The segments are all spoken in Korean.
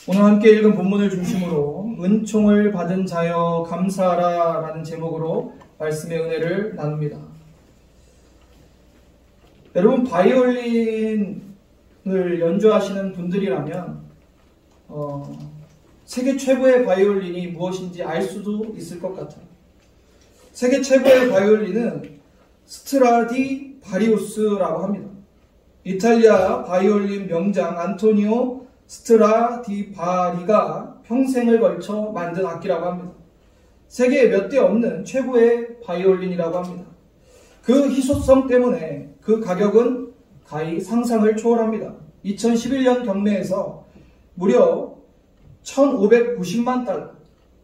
오늘 함께 읽은 본문을 중심으로 은총을 받은 자여 감사하라 라는 제목으로 말씀의 은혜를 나눕니다. 여러분, 바이올린을 연주하시는 분들이라면 세계 최고의 바이올린이 무엇인지 알 수도 있을 것 같아요. 세계 최고의 바이올린은 스트라디바리우스라고 합니다. 이탈리아 바이올린 명장 안토니오 스트라디바리가 평생을 걸쳐 만든 악기라고 합니다. 세계에 몇 대 없는 최고의 바이올린이라고 합니다. 그 희소성 때문에 그 가격은 가히 상상을 초월합니다. 2011년 경매에서 무려 1,590만 달러,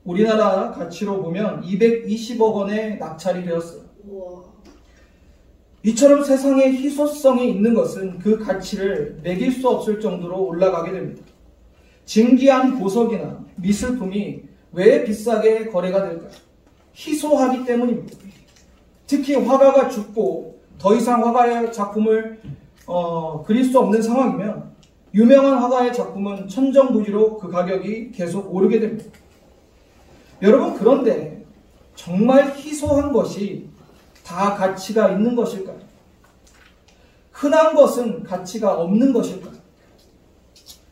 우리나라 가치로 보면 220억 원에 낙찰이 되었어요. 이처럼 세상에 희소성이 있는 것은 그 가치를 매길 수 없을 정도로 올라가게 됩니다. 진귀한 보석이나 미술품이 왜 비싸게 거래가 될까요? 희소하기 때문입니다. 특히 화가가 죽고 더 이상 화가의 작품을 그릴 수 없는 상황이면 유명한 화가의 작품은 천정부지로 그 가격이 계속 오르게 됩니다. 여러분, 그런데 정말 희소한 것이 다 가치가 있는 것일까요? 흔한 것은 가치가 없는 것일까요?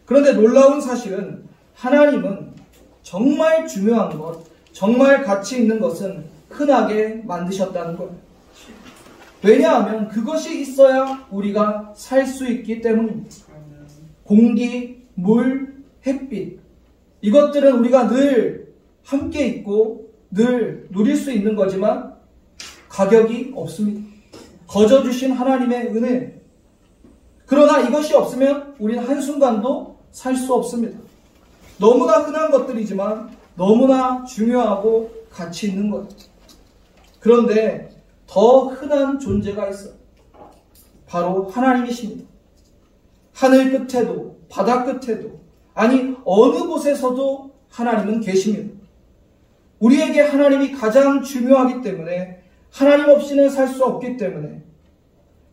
그런데 놀라운 사실은 하나님은 정말 중요한 것, 정말 가치 있는 것은 흔하게 만드셨다는 거예요. 왜냐하면 그것이 있어야 우리가 살 수 있기 때문입니다. 공기, 물, 햇빛, 이것들은 우리가 늘 함께 있고 늘 누릴 수 있는 거지만 가격이 없습니다. 거저 주신 하나님의 은혜. 그러나 이것이 없으면 우리는 한순간도 살 수 없습니다. 너무나 흔한 것들이지만 너무나 중요하고 가치 있는 것. 그런데 더 흔한 존재가 있어요. 바로 하나님이십니다. 하늘 끝에도 바다 끝에도 아니 어느 곳에서도 하나님은 계십니다. 우리에게 하나님이 가장 중요하기 때문에 하나님 없이는 살 수 없기 때문에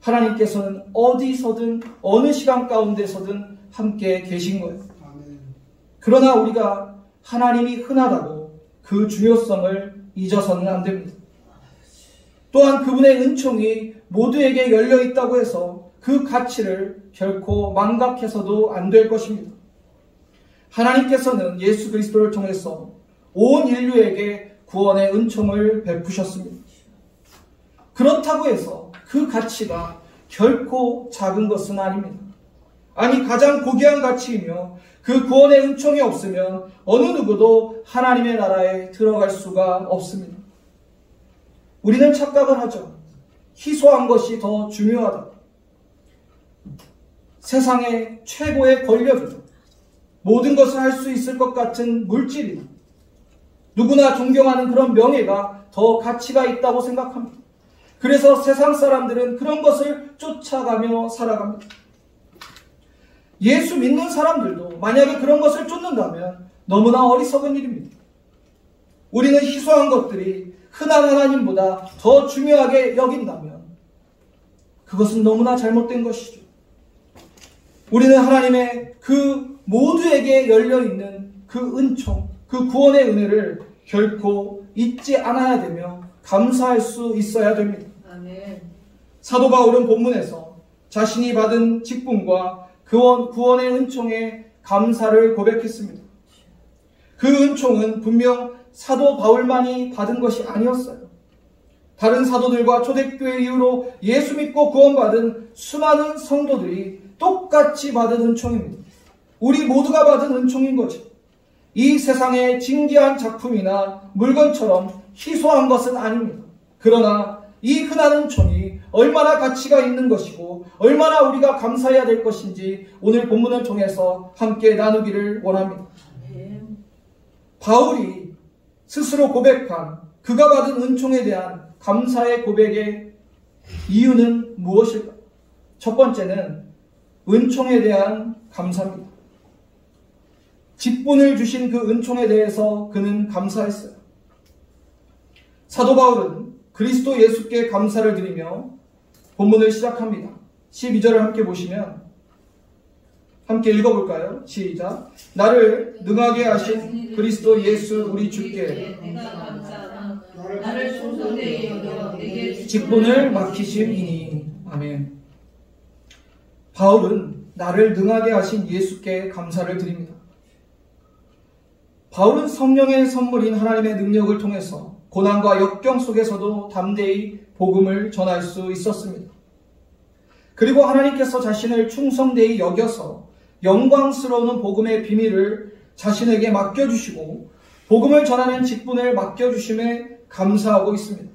하나님께서는 어디서든 어느 시간 가운데서든 함께 계신 거예요. 그러나 우리가 하나님이 흔하다고 그 중요성을 잊어서는 안 됩니다. 또한 그분의 은총이 모두에게 열려 있다고 해서 그 가치를 결코 망각해서도 안 될 것입니다. 하나님께서는 예수 그리스도를 통해서 온 인류에게 구원의 은총을 베푸셨습니다. 그렇다고 해서 그 가치가 결코 작은 것은 아닙니다. 아니, 가장 고귀한 가치이며 그 구원의 은총이 없으면 어느 누구도 하나님의 나라에 들어갈 수가 없습니다. 우리는 착각을 하죠. 희소한 것이 더 중요하다. 세상의 최고의 권력이다. 모든 것을 할 수 있을 것 같은 물질이다. 누구나 존경하는 그런 명예가 더 가치가 있다고 생각합니다. 그래서 세상 사람들은 그런 것을 쫓아가며 살아갑니다. 예수 믿는 사람들도 만약에 그런 것을 쫓는다면 너무나 어리석은 일입니다. 우리는 희소한 것들이 흔한 하나님보다 더 중요하게 여긴다면 그것은 너무나 잘못된 것이죠. 우리는 하나님의 그 모두에게 열려있는 그 은총, 그 구원의 은혜를 결코 잊지 않아야 되며 감사할 수 있어야 됩니다. 아멘. 사도 바울은 본문에서 자신이 받은 직분과 구원의 은총에 감사를 고백했습니다. 그 은총은 분명 사도 바울만이 받은 것이 아니었어요. 다른 사도들과 초대교회 이후로 예수 믿고 구원받은 수많은 성도들이 똑같이 받은 은총입니다. 우리 모두가 받은 은총인 거죠. 이 세상의 진귀한 작품이나 물건처럼 희소한 것은 아닙니다. 그러나 이 흔한 은총이 얼마나 가치가 있는 것이고 얼마나 우리가 감사해야 될 것인지 오늘 본문을 통해서 함께 나누기를 원합니다. 바울이 스스로 고백한 그가 받은 은총에 대한 감사의 고백의 이유는 무엇일까? 첫 번째는 은총에 대한 감사입니다. 직분을 주신 그 은총에 대해서 그는 감사했어요. 사도 바울은 그리스도 예수께 감사를 드리며 본문을 시작합니다. 12절을 함께 보시면 함께 읽어볼까요? 시작. 나를 능하게 하신 그리스도 예수 우리 주께 나를 충성되이 여겨 내게 직분을 맡기심이니. 아멘. 바울은 나를 능하게 하신 예수께 감사를 드립니다. 바울은 성령의 선물인 하나님의 능력을 통해서 고난과 역경 속에서도 담대히 복음을 전할 수 있었습니다. 그리고 하나님께서 자신을 충성되이 여겨서 영광스러운 복음의 비밀을 자신에게 맡겨주시고 복음을 전하는 직분을 맡겨주심에 감사하고 있습니다.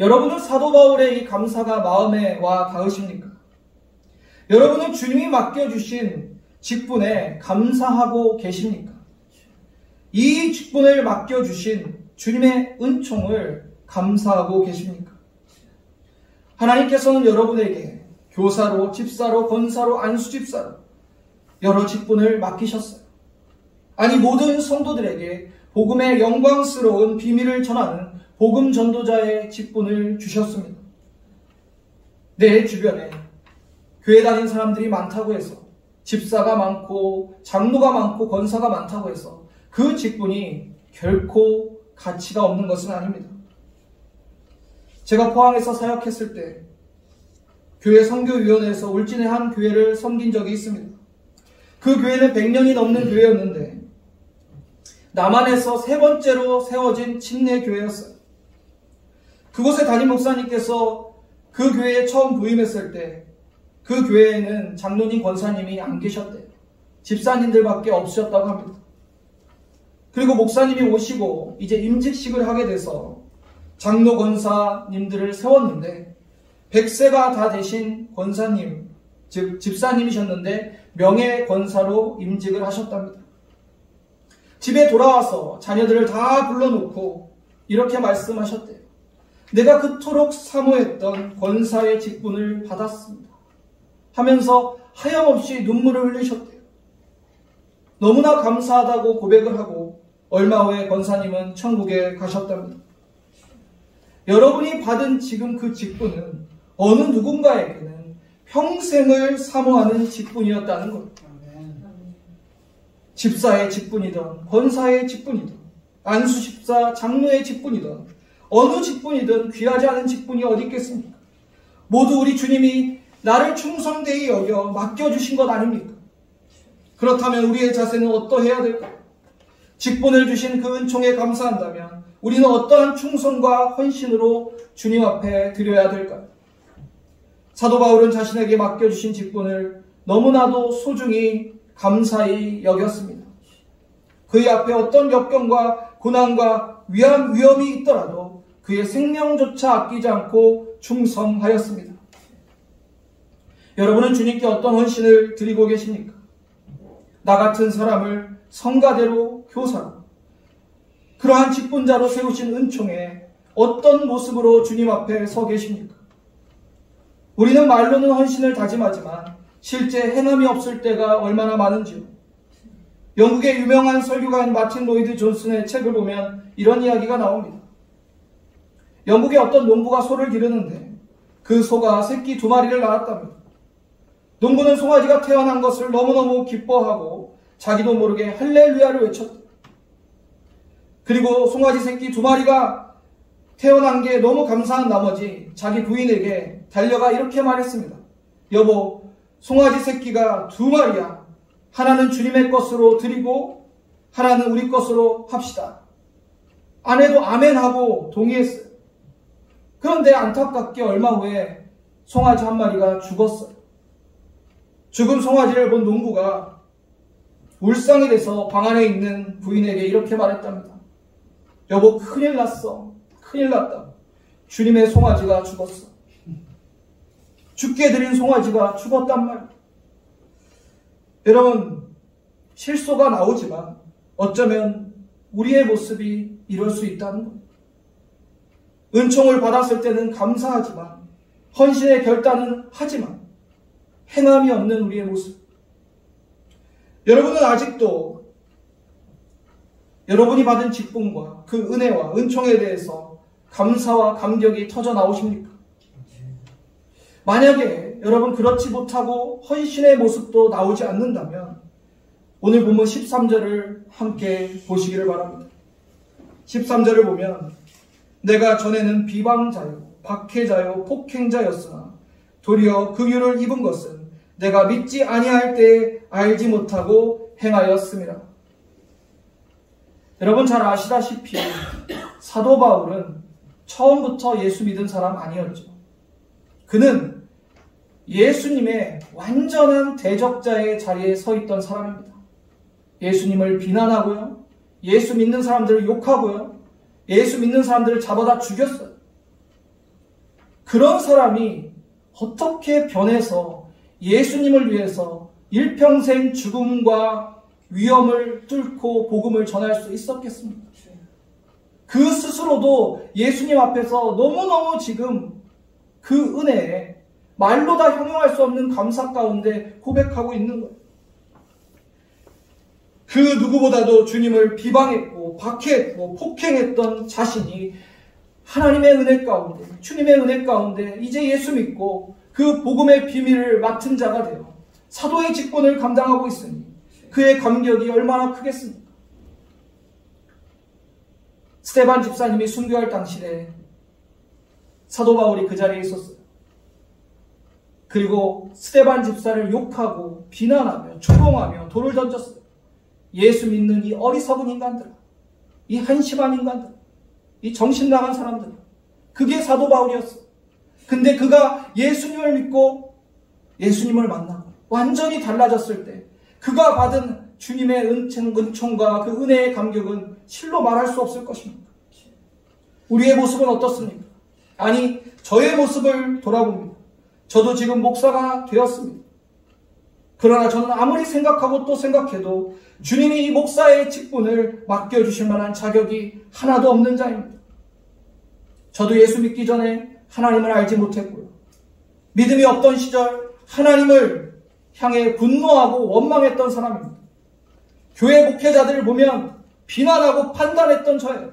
여러분은 사도 바울의 이 감사가 마음에 와 닿으십니까? 여러분은 주님이 맡겨주신 직분에 감사하고 계십니까? 이 직분을 맡겨주신 주님의 은총을 감사하고 계십니까? 하나님께서는 여러분에게 교사로, 집사로, 권사로, 안수집사로 여러 직분을 맡기셨어요. 아니, 모든 성도들에게 복음의 영광스러운 비밀을 전하는 복음 전도자의 직분을 주셨습니다. 내 주변에 교회 다니는 사람들이 많다고 해서, 집사가 많고 장로가 많고 권사가 많다고 해서 그 직분이 결코 가치가 없는 것은 아닙니다. 제가 포항에서 사역했을 때 교회 선교위원회에서 울진의 한 교회를 섬긴 적이 있습니다. 그 교회는 100년이 넘는 교회였는데 남한에서 세 번째로 세워진 침례 교회였어요. 그곳에 담임 목사님께서 그 교회에 처음 부임했을 때 그 교회에는 장로님, 권사님이 안 계셨대요. 집사님들밖에 없으셨다고 합니다. 그리고 목사님이 오시고 이제 임직식을 하게 돼서 장로 권사님들을 세웠는데 100세가 다 되신 권사님, 즉 집사님이셨는데 명예 권사로 임직을 하셨답니다. 집에 돌아와서 자녀들을 다 불러놓고 이렇게 말씀하셨대요. 내가 그토록 사모했던 권사의 직분을 받았습니다. 하면서 하염없이 눈물을 흘리셨대요. 너무나 감사하다고 고백을 하고 얼마 후에 권사님은 천국에 가셨답니다. 여러분이 받은 지금 그 직분은 어느 누군가에게는 평생을 사모하는 직분이었다는 것. 집사의 직분이든 권사의 직분이든 안수집사 장로의 직분이든 어느 직분이든 귀하지 않은 직분이 어디 있겠습니까? 모두 우리 주님이 나를 충성되이 여겨 맡겨주신 것 아닙니까? 그렇다면 우리의 자세는 어떠해야 될까요? 직분을 주신 그 은총에 감사한다면 우리는 어떠한 충성과 헌신으로 주님 앞에 드려야 될까요? 사도 바울은 자신에게 맡겨주신 직분을 너무나도 소중히 감사히 여겼습니다. 그의 앞에 어떤 역경과 고난과 위험이 있더라도 그의 생명조차 아끼지 않고 충성하였습니다. 여러분은 주님께 어떤 헌신을 드리고 계십니까? 나 같은 사람을 성가대로 교사로 그러한 직분자로 세우신 은총에 어떤 모습으로 주님 앞에 서 계십니까? 우리는 말로는 헌신을 다짐하지만 실제 행함이 없을 때가 얼마나 많은지요. 영국의 유명한 설교가인 마틴 로이드 존슨의 책을 보면 이런 이야기가 나옵니다. 영국의 어떤 농부가 소를 기르는데 그 소가 새끼 2마리를 낳았답니다. 농부는 송아지가 태어난 것을 너무너무 기뻐하고 자기도 모르게 할렐루야를 외쳤다. 그리고 송아지 새끼 2마리가 태어난 게 너무 감사한 나머지 자기 부인에게 달려가 이렇게 말했습니다. 여보, 송아지 새끼가 2마리야. 하나는 주님의 것으로 드리고 하나는 우리 것으로 합시다. 아내도 아멘하고 동의했어요. 그런데 안타깝게 얼마 후에 송아지 1마리가 죽었어요. 죽은 송아지를 본 농부가 울상이 돼서 방 안에 있는 부인에게 이렇게 말했답니다. 여보, 큰일 났어. 큰일 났다. 주님의 송아지가 죽었어. 죽게 드린 송아지가 죽었단 말이야. 여러분, 실소가 나오지만 어쩌면 우리의 모습이 이럴 수 있다는 겁니다. 은총을 받았을 때는 감사하지만 헌신의 결단은 하지만 행함이 없는 우리의 모습. 여러분은 아직도 여러분이 받은 직분과 그 은혜와 은총에 대해서 감사와 감격이 터져 나오십니까? 만약에 만약에 여러분 그렇지 못하고 헌신의 모습도 나오지 않는다면 오늘 본문 13절을 함께 보시기를 바랍니다. 13절을 보면 내가 전에는 비방자요 박해자요 폭행자였으나 도리어 그 유를 입은 것은 내가 믿지 아니할 때에 알지 못하고 행하였습니다. 여러분 잘 아시다시피 사도 바울은 처음부터 예수 믿은 사람 아니었죠. 그는 예수님의 완전한 대적자의 자리에 서 있던 사람입니다. 예수님을 비난하고요. 예수 믿는 사람들을 욕하고요. 예수 믿는 사람들을 잡아다 죽였어요. 그런 사람이 어떻게 변해서 예수님을 위해서 일평생 죽음과 위험을 뚫고 복음을 전할 수 있었겠습니까? 그 스스로도 예수님 앞에서 너무너무 지금 그 은혜에 말로 다 형용할 수 없는 감사 가운데 고백하고 있는 거예요. 그 누구보다도 주님을 비방했고 박해했고 폭행했던 자신이 하나님의 은혜 가운데, 주님의 은혜 가운데 이제 예수 믿고 그 복음의 비밀을 맡은 자가 되어 사도의 직분을 감당하고 있으니 그의 감격이 얼마나 크겠습니까? 스데반 집사님이 순교할 당시에 사도 바울이 그 자리에 있었어요. 그리고 스데반 집사를 욕하고 비난하며 조롱하며 돌을 던졌어요. 예수 믿는 이 어리석은 인간들, 이 한심한 인간들, 이 정신 나간 사람들, 그게 사도 바울이었어요. 근데 그가 예수님을 믿고 예수님을 만나고 완전히 달라졌을 때 그가 받은 주님의 은총과 그 은혜의 감격은 실로 말할 수 없을 것입니다. 우리의 모습은 어떻습니까? 아니, 저의 모습을 돌아봅니다. 저도 지금 목사가 되었습니다. 그러나 저는 아무리 생각하고 또 생각해도 주님이 이 목사의 직분을 맡겨주실 만한 자격이 하나도 없는 자입니다. 저도 예수 믿기 전에 하나님을 알지 못했고요. 믿음이 없던 시절 하나님을 향해 분노하고 원망했던 사람입니다. 교회 목회자들을 보면 비난하고 판단했던 저예요.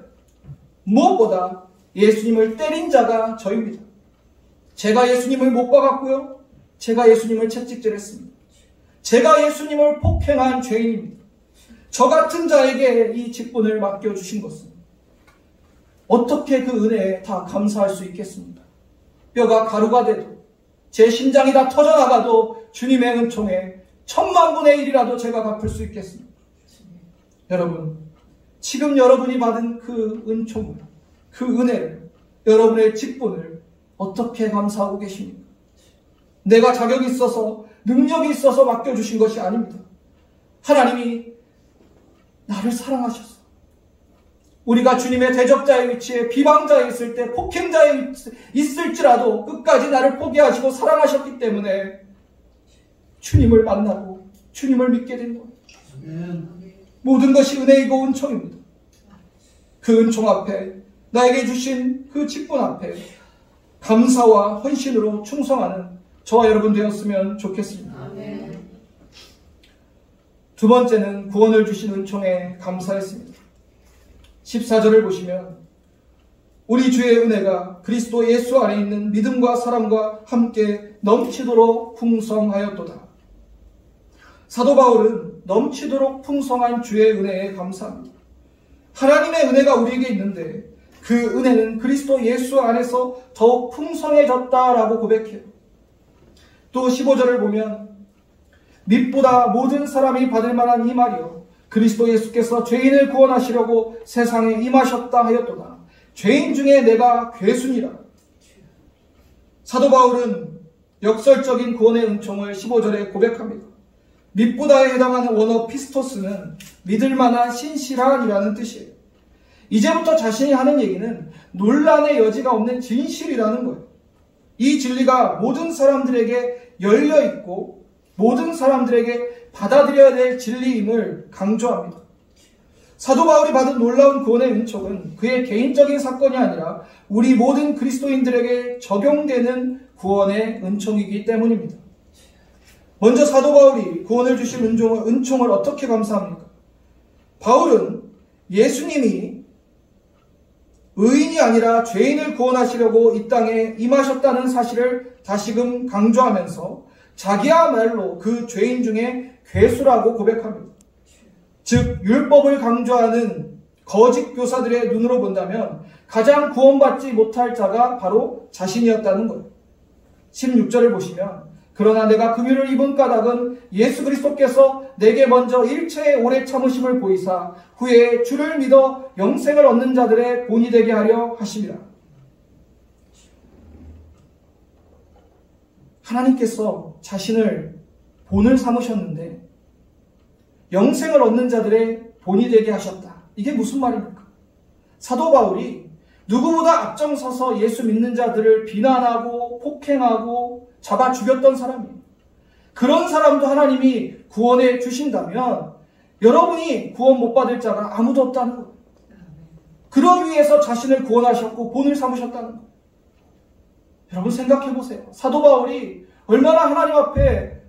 무엇보다 예수님을 때린 자가 저입니다. 제가 예수님을 못 박았고요. 제가 예수님을 채찍질했습니다. 제가 예수님을 폭행한 죄인입니다. 저 같은 자에게 이 직분을 맡겨주신 것은 어떻게 그 은혜에 다 감사할 수 있겠습니까? 뼈가 가루가 돼도 제 심장이 다 터져나가도 주님의 은총에 10,000,000분의 1이라도 제가 갚을 수 있겠습니다. 여러분, 지금 여러분이 받은 그 은총을, 그 은혜를, 여러분의 직분을 어떻게 감사하고 계십니까? 내가 자격이 있어서 능력이 있어서 맡겨주신 것이 아닙니다. 하나님이 나를 사랑하셔서 우리가 주님의 대적자의 위치에 비방자에 있을 때 폭행자에 있을지라도 끝까지 나를 포기하시고 사랑하셨기 때문에 주님을 만나고 주님을 믿게 된 거예요. 모든 것이 은혜이고 은총입니다. 그 은총 앞에 나에게 주신 그 직분 앞에 감사와 헌신으로 충성하는 저와 여러분 되었으면 좋겠습니다. 아멘. 두 번째는 구원을 주신 은총에 감사했습니다. 14절을 보시면 우리 주의 은혜가 그리스도 예수 안에 있는 믿음과 사랑과 함께 넘치도록 풍성하였도다. 사도 바울은 넘치도록 풍성한 주의 은혜에 감사합니다. 하나님의 은혜가 우리에게 있는데 그 은혜는 그리스도 예수 안에서 더욱 풍성해졌다라고 고백해요. 또 15절을 보면 밑보다 모든 사람이 받을 만한 이 말이요 그리스도 예수께서 죄인을 구원하시려고 세상에 임하셨다 하였도다. 죄인 중에 내가 괴순이라. 사도 바울은 역설적인 구원의 은총을 15절에 고백합니다. 밑보다에 해당하는 원어 피스토스는 믿을 만한 신실한이라는 뜻이에요. 이제부터 자신이 하는 얘기는 논란의 여지가 없는 진실이라는 거예요. 이 진리가 모든 사람들에게 열려있고 모든 사람들에게 받아들여야 될 진리임을 강조합니다. 사도 바울이 받은 놀라운 구원의 은총은 그의 개인적인 사건이 아니라 우리 모든 그리스도인들에게 적용되는 구원의 은총이기 때문입니다. 먼저 사도 바울이 구원을 주신 은총을 어떻게 감사합니까? 바울은 예수님이 의인이 아니라 죄인을 구원하시려고 이 땅에 임하셨다는 사실을 다시금 강조하면서 자기야말로 그 죄인 중에 괴수라고 고백합니다. 즉 율법을 강조하는 거짓 교사들의 눈으로 본다면 가장 구원받지 못할 자가 바로 자신이었다는 거예요. 16절을 보시면 그러나 내가 긍휼을 입은 까닭은 예수 그리스도께서 내게 먼저 일체의 오래 참으심을 보이사 후에 주를 믿어 영생을 얻는 자들의 본이 되게 하려 하심이라. 하나님께서 자신을 본을 삼으셨는데 영생을 얻는 자들의 본이 되게 하셨다. 이게 무슨 말입니까? 사도 바울이 누구보다 앞장서서 예수 믿는 자들을 비난하고 폭행하고 잡아 죽였던 사람이에요. 그런 사람도 하나님이 구원해 주신다면 여러분이 구원 못 받을 자가 아무도 없다는 거예요. 그러기 위해서 자신을 구원하셨고 본을 삼으셨다는 거예요. 여러분 생각해 보세요. 사도 바울이 얼마나 하나님 앞에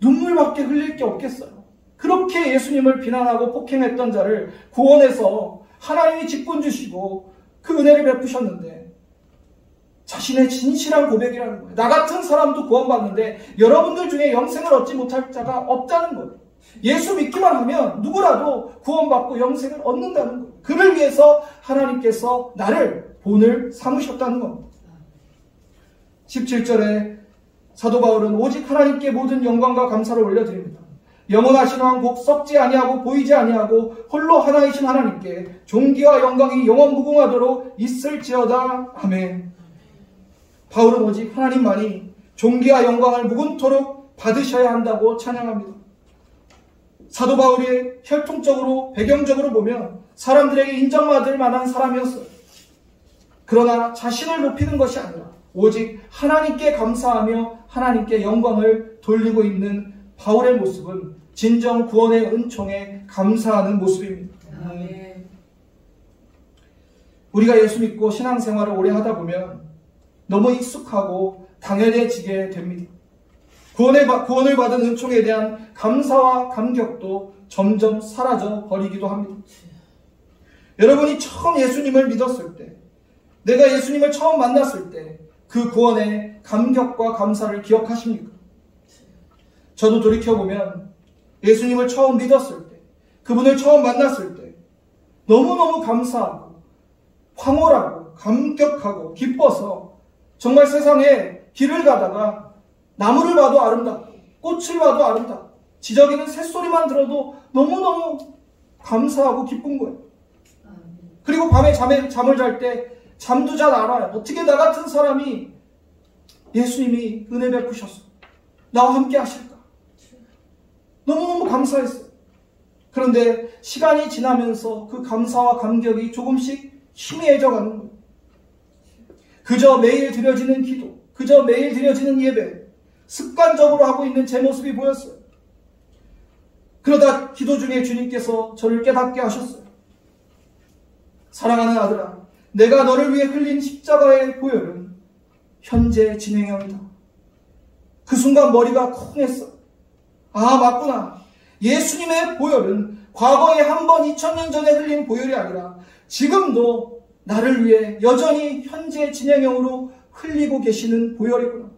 눈물밖에 흘릴 게 없겠어요. 그렇게 예수님을 비난하고 폭행했던 자를 구원해서 하나님이 직분 주시고 그 은혜를 베푸셨는데 자신의 진실한 고백이라는 거예요. 나 같은 사람도 구원받는데 여러분들 중에 영생을 얻지 못할 자가 없다는 거예요. 예수 믿기만 하면 누구라도 구원받고 영생을 얻는다는 거예요. 그를 위해서 하나님께서 나를 본을 삼으셨다는 겁니다. 17절에 사도 바울은 오직 하나님께 모든 영광과 감사를 올려드립니다. 영원하신 왕 곧 썩지 아니하고 보이지 아니하고 홀로 하나이신 하나님께 존귀와 영광이 영원 무궁하도록 있을지어다. 아멘. 바울은 오직 하나님만이 존귀와 영광을 무궁토록 받으셔야 한다고 찬양합니다. 사도 바울이 혈통적으로 배경적으로 보면 사람들에게 인정받을 만한 사람이었어요. 그러나 자신을 높이는 것이 아니라 오직 하나님께 감사하며 하나님께 영광을 돌리고 있는 바울의 모습은 진정 구원의 은총에 감사하는 모습입니다. 아멘. 우리가 예수 믿고 신앙생활을 오래 하다 보면 너무 익숙하고 당연해지게 됩니다. 구원을 받은 은총에 대한 감사와 감격도 점점 사라져 버리기도 합니다. 여러분이 처음 예수님을 믿었을 때, 내가 예수님을 처음 만났을 때 그 구원의 감격과 감사를 기억하십니까? 저도 돌이켜보면 예수님을 처음 믿었을 때, 그분을 처음 만났을 때 너무너무 감사하고 황홀하고 감격하고 기뻐서 정말 세상에 길을 가다가 나무를 봐도 아름답고 꽃을 봐도 아름답고 지저귀는 새소리만 들어도 너무너무 감사하고 기쁜 거예요. 그리고 밤에 잠을 잘 때 잠도 잘 알아요. 어떻게 나 같은 사람이 예수님이 은혜 베푸셔서 나와 함께 하실까? 너무너무 감사했어요. 그런데 시간이 지나면서 그 감사와 감격이 조금씩 희미해져가는 거예요. 그저 매일 드려지는 기도, 그저 매일 드려지는 예배, 습관적으로 하고 있는 제 모습이 보였어요. 그러다 기도 중에 주님께서 저를 깨닫게 하셨어요. 사랑하는 아들아, 내가 너를 위해 흘린 십자가의 보혈은 현재 진행형이다. 그 순간 머리가 쿵했어. 아, 맞구나. 예수님의 보혈은 과거에 한 번 2000년 전에 흘린 보혈이 아니라 지금도 나를 위해 여전히 현재 진행형으로 흘리고 계시는 보혈이구나.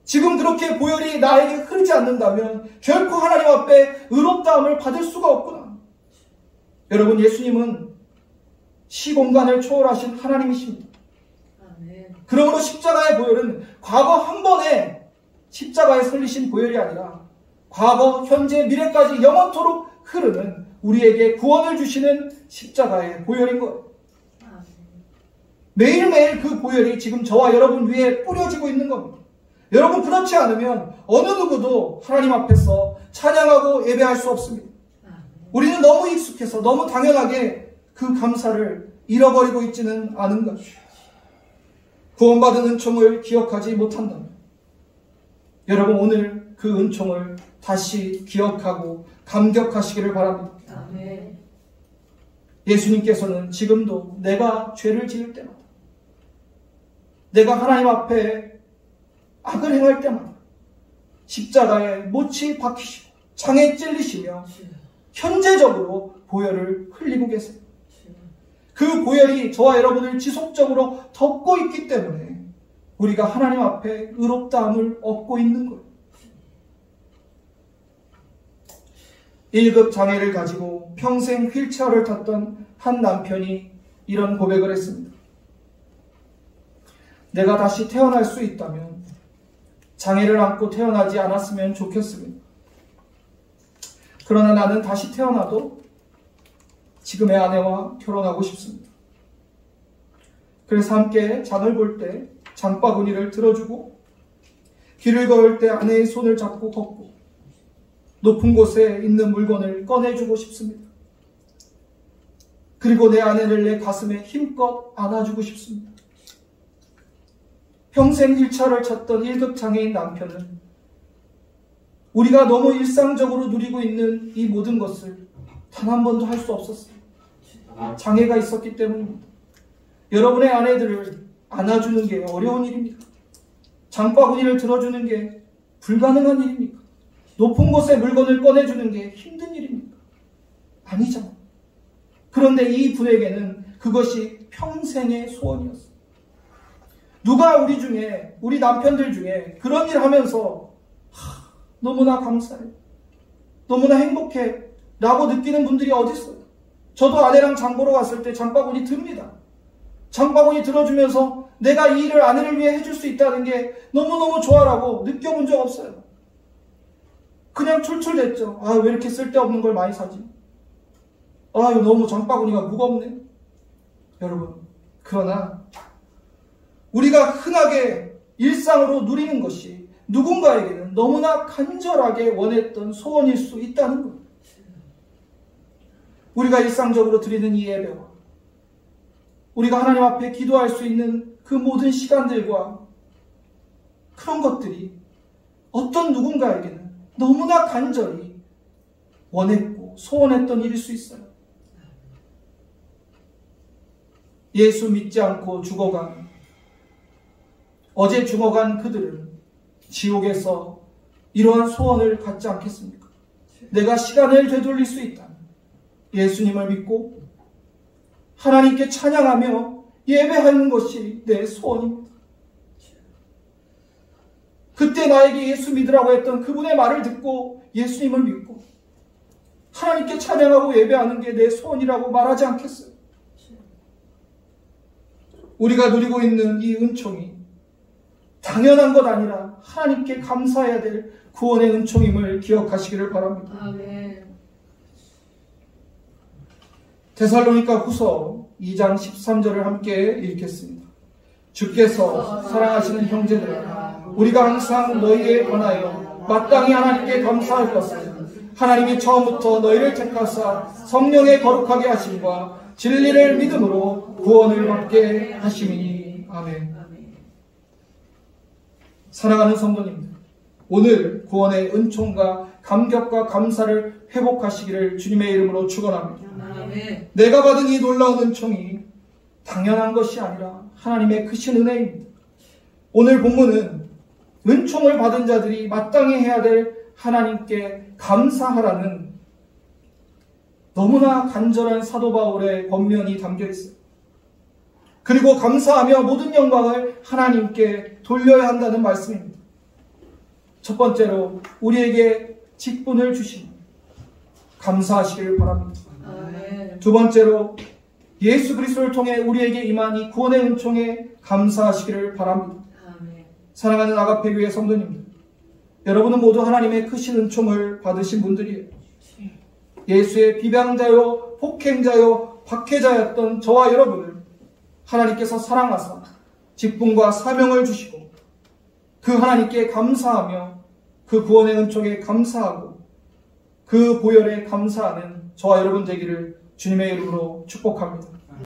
지금 그렇게 보혈이 나에게 흐르지 않는다면 결코 하나님 앞에 의롭다함을 받을 수가 없구나. 여러분, 예수님은 시공간을 초월하신 하나님이십니다. 그러므로 십자가의 보혈은 과거 한 번에 십자가에 설리신 보혈이 아니라 과거, 현재, 미래까지 영원토록 흐르는 우리에게 구원을 주시는 십자가의 보혈인 거예요. 매일매일 그 보혈이 지금 저와 여러분 위에 뿌려지고 있는 겁니다. 여러분, 그렇지 않으면 어느 누구도 하나님 앞에서 찬양하고 예배할 수 없습니다. 우리는 너무 익숙해서 너무 당연하게 그 감사를 잃어버리고 있지는 않은가. 구원받은 은총을 기억하지 못한다면 여러분, 오늘 그 은총을 다시 기억하고 감격하시기를 바랍니다. 아멘. 예수님께서는 지금도 내가 죄를 지을 때마다, 내가 하나님 앞에 악을 행할 때마다 십자가에 못이 박히시고 창에 찔리시며 현재적으로 보혈을 흘리고 계세요. 그 보혈이 저와 여러분을 지속적으로 덮고 있기 때문에 우리가 하나님 앞에 의롭다함을 얻고 있는 거예요. 1급 장애를 가지고 평생 휠체어를 탔던 한 남편이 이런 고백을 했습니다. 내가 다시 태어날 수 있다면 장애를 안고 태어나지 않았으면 좋겠습니다. 그러나 나는 다시 태어나도 지금의 아내와 결혼하고 싶습니다. 그래서 함께 장을 볼 때 장바구니를 들어주고 길을 걸을 때 아내의 손을 잡고 걷고 높은 곳에 있는 물건을 꺼내주고 싶습니다. 그리고 내 아내를 내 가슴에 힘껏 안아주고 싶습니다. 평생 휠체어를 찼던 1급 장애인 남편은 우리가 너무 일상적으로 누리고 있는 이 모든 것을 단 한 번도 할 수 없었어요. 장애가 있었기 때문입니다. 여러분의 아내들을 안아주는 게 어려운 일입니까? 장바구니를 들어주는 게 불가능한 일입니까? 높은 곳에 물건을 꺼내주는 게 힘든 일입니까? 아니잖아요. 그런데 이 분에게는 그것이 평생의 소원이었어요. 누가 우리 중에, 우리 남편들 중에 그런 일 하면서 너무나 감사해, 너무나 행복해 라고 느끼는 분들이 어디 있어요? 저도 아내랑 장 보러 갔을 때 장바구니 듭니다. 장바구니 들어주면서 내가 이 일을 아내를 위해 해줄 수 있다는 게 너무너무 좋아라고 느껴본 적 없어요. 그냥 출출댔죠. 아, 왜 이렇게 쓸데없는 걸 많이 사지? 아, 이거 너무 장바구니가 무겁네. 여러분, 그러나 우리가 흔하게 일상으로 누리는 것이 누군가에게는 너무나 간절하게 원했던 소원일 수 있다는 것. 우리가 일상적으로 드리는 이 예배와 우리가 하나님 앞에 기도할 수 있는 그 모든 시간들과 그런 것들이 어떤 누군가에게는 너무나 간절히 원했고 소원했던 일일 수 있어요. 예수 믿지 않고 죽어간, 어제 죽어간 그들은 지옥에서 이러한 소원을 갖지 않겠습니까? 내가 시간을 되돌릴 수 있다면 예수님을 믿고 하나님께 찬양하며 예배하는 것이 내 소원입니다. 그때 나에게 예수 믿으라고 했던 그분의 말을 듣고 예수님을 믿고 하나님께 찬양하고 예배하는 게 내 소원이라고 말하지 않겠어요? 우리가 누리고 있는 이 은총이 당연한 것 아니라 하나님께 감사해야 될 구원의 은총임을 기억하시기를 바랍니다. 아멘. 데살로니가 후서 2장 13절을 함께 읽겠습니다. 주께서 사랑하시는 형제들아, 우리가 항상 너희에 관하여 마땅히 하나님께 감사할 것은 하나님이 처음부터 너희를 택하사 성령의 거룩하게 하심과 진리를 믿음으로 구원을 받게 하심이니. 아멘. 사랑하는 성도님들, 오늘 구원의 은총과 감격과 감사를 회복하시기를 주님의 이름으로 축원합니다. 아멘. 내가 받은 이 놀라운 은총이 당연한 것이 아니라 하나님의 크신 은혜입니다. 오늘 본문은 은총을 받은 자들이 마땅히 해야 될 하나님께 감사하라는 너무나 간절한 사도 바울의 권면이 담겨 있어요. 그리고 감사하며 모든 영광을 하나님께 돌려야 한다는 말씀입니다. 첫 번째로 우리에게 직분을 주신 감사하시기를 바랍니다. 아멘. 두 번째로 예수 그리스도를 통해 우리에게 임한 이 구원의 은총에 감사하시기를 바랍니다. 아멘. 사랑하는 아가페 교회 성도님들, 여러분은 모두 하나님의 크신 은총을 받으신 분들이에요. 예수의 비방자요, 폭행자요, 박해자였던 저와 여러분을 하나님께서 사랑하사 직분과 사명을 주시고 그 하나님께 감사하며 그 구원의 은총에 감사하고 그 보혈에 감사하는 저와 여러분 되기를 주님의 이름으로 축복합니다.